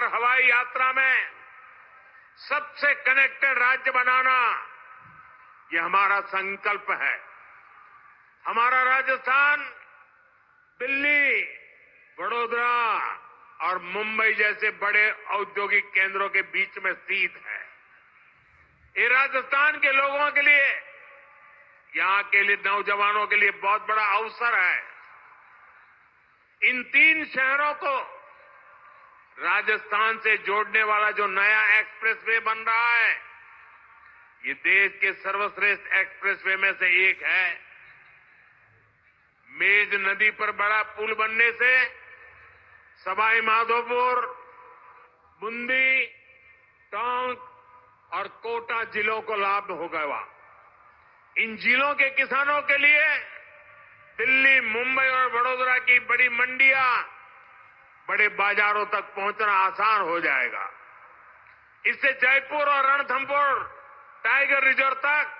हवाई यात्रा में सबसे कनेक्टेड राज्य बनाना, ये हमारा संकल्प है। हमारा राजस्थान दिल्ली, वडोदरा और मुंबई जैसे बड़े औद्योगिक केंद्रों के बीच में स्थित है। ये राजस्थान के लोगों के लिए, यहां के लिए नौजवानों के लिए बहुत बड़ा अवसर है। इन 3 शहरों को राजस्थान से जोड़ने वाला जो नया एक्सप्रेसवे बन रहा है, ये देश के सर्वश्रेष्ठ एक्सप्रेसवे में से एक है। मेज नदी पर बड़ा पुल बनने से सवाई माधोपुर, बूंदी, टोंक और कोटा जिलों को लाभ होगा। इन जिलों के किसानों के लिए दिल्ली, मुंबई और वडोदरा की बड़ी मंडियां, बड़े बाजारों तक पहुंचना आसान हो जाएगा। इससे जयपुर और रणथंभौर टाइगर रिजर्व तक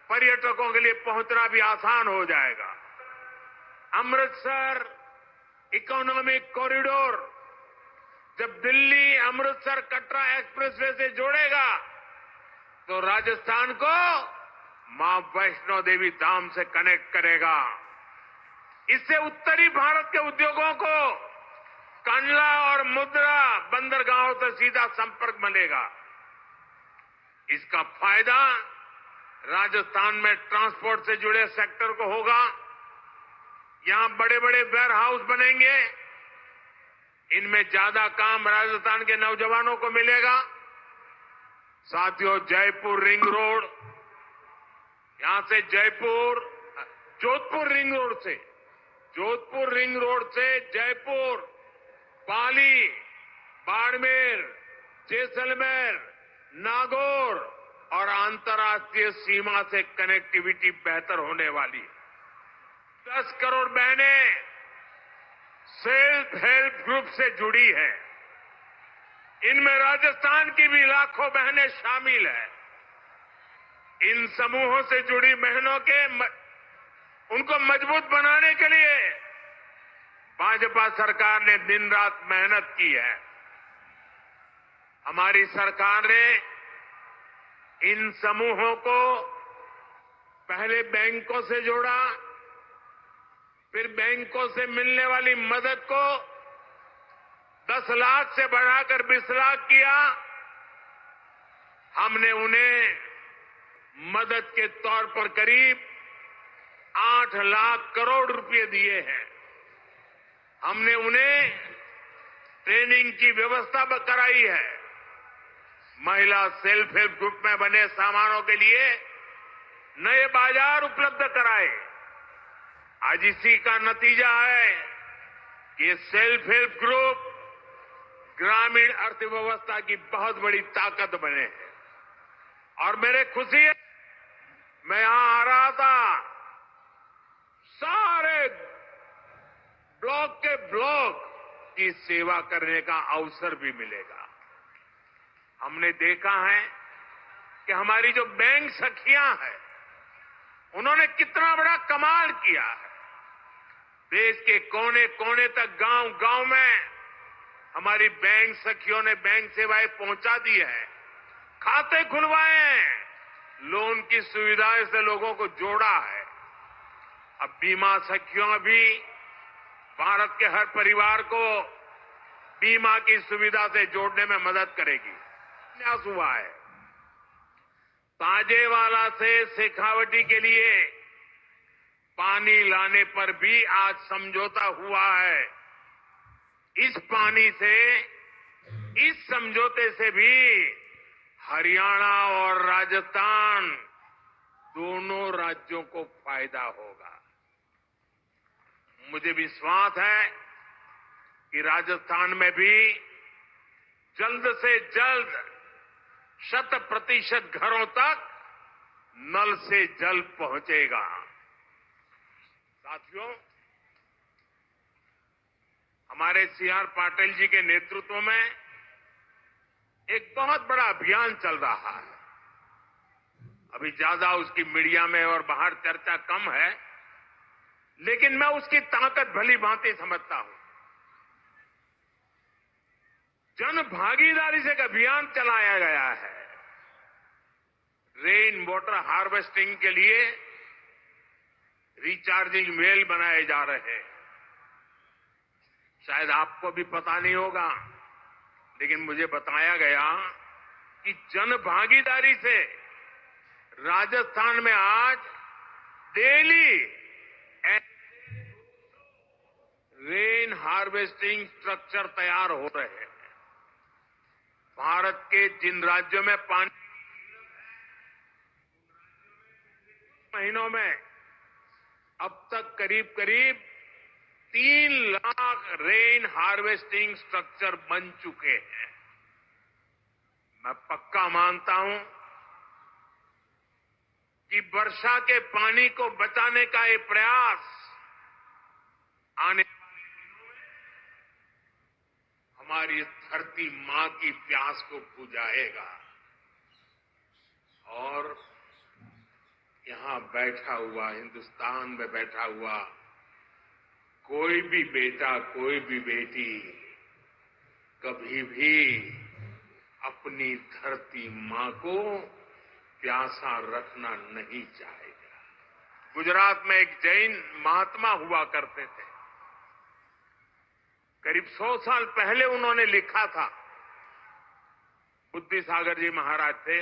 पर्यटकों के लिए पहुंचना भी आसान हो जाएगा। अमृतसर इकोनॉमिक कॉरिडोर जब दिल्ली, अमृतसर, कटरा एक्सप्रेसवे से जोड़ेगा तो राजस्थान को मां वैष्णो देवी धाम से कनेक्ट करेगा। इससे उत्तरी भारत के उद्योगों को कंडला और मुद्रा बंदरगाहों से सीधा संपर्क मिलेगा। इसका फायदा राजस्थान में ट्रांसपोर्ट से जुड़े सेक्टर को होगा। यहां बड़े बड़े वेयर हाउस बनेंगे, इनमें ज्यादा काम राजस्थान के नौजवानों को मिलेगा। साथियों, जयपुर रिंग रोड, यहां से जोधपुर रिंग रोड से जयपुर, पाली, बाड़मेर, जैसलमेर, नागौर और अंतर्राष्ट्रीय सीमा से कनेक्टिविटी बेहतर होने वाली है। 10 करोड़ बहनें सेल्फ हेल्प ग्रुप से जुड़ी हैं। इनमें राजस्थान की भी लाखों बहनें शामिल हैं। इन समूहों से जुड़ी बहनों के उनको मजबूत बनाने के लिए भाजपा सरकार ने दिन रात मेहनत की है। हमारी सरकार ने इन समूहों को पहले बैंकों से जोड़ा, फिर बैंकों से मिलने वाली मदद को 10 लाख से बढ़ाकर 20 लाख किया। हमने उन्हें मदद के तौर पर करीब 8 लाख करोड़ रुपए दिए हैं। हमने उन्हें ट्रेनिंग की व्यवस्था कराई है। महिला सेल्फ हेल्प ग्रुप में बने सामानों के लिए नए बाजार उपलब्ध कराए। आज इसी का नतीजा है कि सेल्फ हेल्प ग्रुप ग्रामीण अर्थव्यवस्था की बहुत बड़ी ताकत बने हैं। और मेरे खुशी है, मैं यहां आ रहा था, सारे ब्लॉक के ब्लॉक की सेवा करने का अवसर भी मिलेगा। हमने देखा है कि हमारी जो बैंक सखियां हैं, उन्होंने कितना बड़ा कमाल किया है। देश के कोने कोने तक, गांव गांव में हमारी बैंक सखियों ने बैंक सेवाएं पहुंचा दी है, खाते खुलवाए हैं, लोन की सुविधाएं से लोगों को जोड़ा है। अब बीमा सखियों भी भारत के हर परिवार को बीमा की सुविधा से जोड़ने में मदद करेगी। प्रयास हुआ है। ताजेवाला से शेखावटी के लिए पानी लाने पर भी आज समझौता हुआ है। इस पानी से, इस समझौते से भी हरियाणा और राजस्थान दोनों राज्यों को फायदा होगा। मुझे विश्वास है कि राजस्थान में भी जल्द से जल्द 100% घरों तक नल से जल पहुंचेगा। साथियों, हमारे सीआर पाटिल जी के नेतृत्व में एक बहुत बड़ा अभियान चल रहा है। अभी ज्यादा उसकी मीडिया में और बाहर चर्चा कम है, लेकिन मैं उसकी ताकत भली भांति समझता हूं। जन भागीदारी से एक अभियान चलाया गया है। रेन वाटर हार्वेस्टिंग के लिए रिचार्जिंग वेल बनाए जा रहे हैं। शायद आपको भी पता नहीं होगा, लेकिन मुझे बताया गया कि जन भागीदारी से राजस्थान में आज डेली रेन हार्वेस्टिंग स्ट्रक्चर तैयार हो रहे हैं। भारत के जिन राज्यों में पानी महीनों में अब तक करीब करीब 3 लाख रेन हार्वेस्टिंग स्ट्रक्चर बन चुके हैं। मैं पक्का मानता हूं कि वर्षा के पानी को बचाने का ये प्रयास आने हमारी धरती मां की प्यास को बुझाएगा। और यहां बैठा हुआ, हिंदुस्तान में बैठा हुआ कोई भी बेटा, कोई भी बेटी कभी भी अपनी धरती मां को प्यासा रखना नहीं चाहेगा। गुजरात में एक जैन महात्मा हुआ करते थे। करीब 100 साल पहले उन्होंने लिखा था। बुद्धिसागर जी महाराज थे,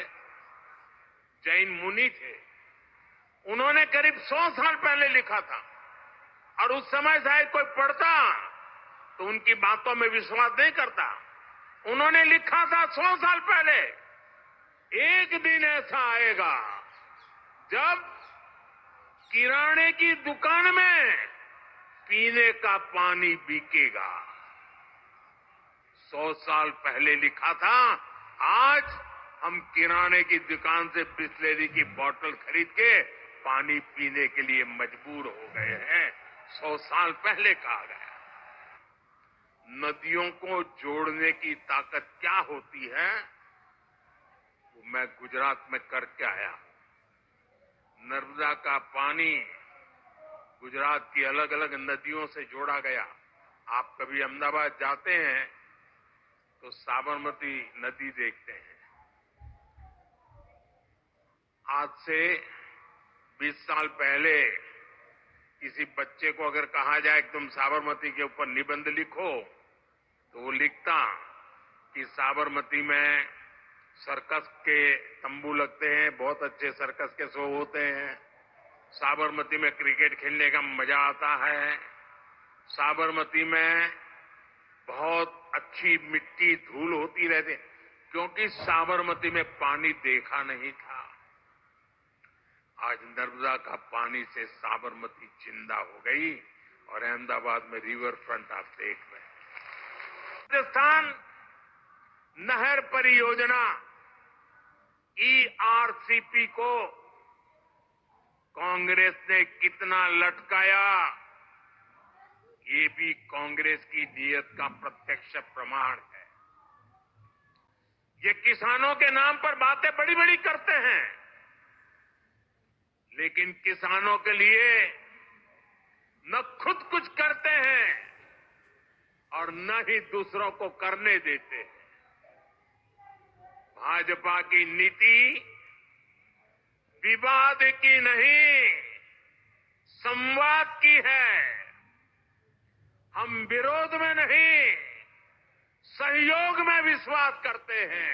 जैन मुनि थे। उन्होंने करीब 100 साल पहले लिखा था, और उस समय शायद कोई पढ़ता तो उनकी बातों में विश्वास नहीं करता। उन्होंने लिखा था 100 साल पहले, एक दिन ऐसा आएगा जब किराने की दुकान में पीने का पानी बिकेगा। 100 साल पहले लिखा था। आज हम किराने की दुकान से बिस्लेरी की बोतल खरीद के पानी पीने के लिए मजबूर हो गए हैं। 100 साल पहले कहा गया। नदियों को जोड़ने की ताकत क्या होती है, वो मैं गुजरात में करके आया। नर्मदा का पानी गुजरात की अलग अलग नदियों से जोड़ा गया। आप कभी अहमदाबाद जाते हैं तो साबरमती नदी देखते हैं। आज से 20 साल पहले किसी बच्चे को अगर कहा जाए कि तुम साबरमती के ऊपर निबंध लिखो, तो वो लिखता कि साबरमती में सर्कस के तंबू लगते हैं, बहुत अच्छे सर्कस के शो होते हैं। साबरमती में क्रिकेट खेलने का मजा आता है। साबरमती में बहुत अच्छी मिट्टी धूल होती रहती, क्योंकि साबरमती में पानी देखा नहीं था। आज नर्मदा का पानी से साबरमती जिंदा हो गई, और अहमदाबाद में रिवर फ्रंट आप देख रहे हैं। राजस्थान नहर परियोजना ERCP को कांग्रेस ने कितना लटकाया, ये भी कांग्रेस की नीयत का प्रत्यक्ष प्रमाण है। ये किसानों के नाम पर बातें बड़ी बड़ी करते हैं, लेकिन किसानों के लिए न खुद कुछ करते हैं और न ही दूसरों को करने देते हैं। भाजपा की नीति विवाद की नहीं, संवाद की है। हम विरोध में नहीं, सहयोग में विश्वास करते हैं।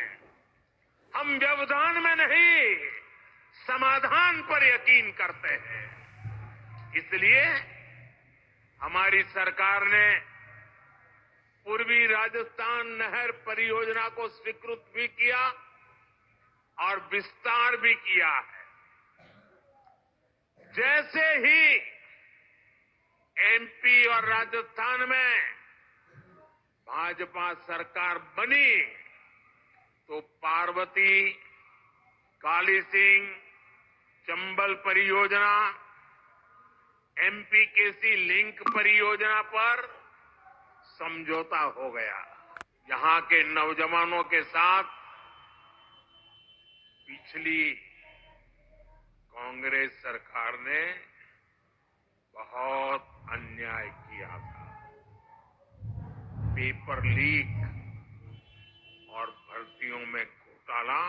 हम व्यवधान में नहीं, समाधान पर यकीन करते हैं। इसलिए हमारी सरकार ने पूर्वी राजस्थान नहर परियोजना को स्वीकृत भी किया और विस्तार भी किया है। जैसे ही MP और राजस्थान में भाजपा सरकार बनी, तो पार्वती, काली सिंह, चंबल परियोजना, MPKC लिंक परियोजना पर समझौता हो गया। यहां के नौजवानों के साथ पिछली कांग्रेस सरकार ने बहुत अन्याय किया था। पेपर लीक, भर्तियों में घोटाला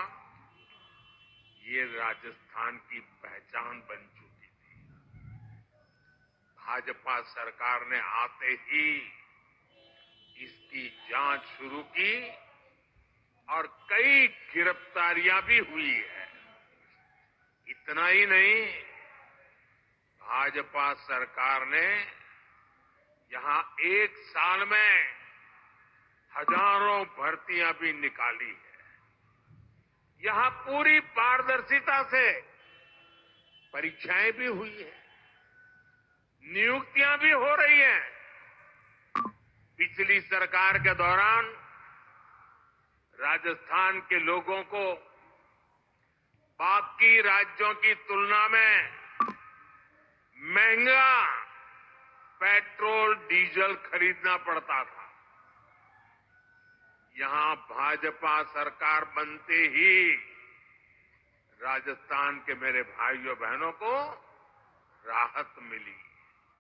ये राजस्थान की पहचान बन चुकी थी। भाजपा सरकार ने आते ही इसकी जांच शुरू की और कई गिरफ्तारियां भी हुई है। इतना ही नहीं, भाजपा सरकार ने यहां एक साल में हजारों भर्तियां भी निकाली है। यहां पूरी पारदर्शिता से परीक्षाएं भी हुई है, नियुक्तियां भी हो रही हैं। पिछली सरकार के दौरान राजस्थान के लोगों को बाकी राज्यों की तुलना में महंगा पेट्रोल डीजल खरीदना पड़ता था। यहां भाजपा सरकार बनते ही राजस्थान के मेरे भाइयों बहनों को राहत मिली।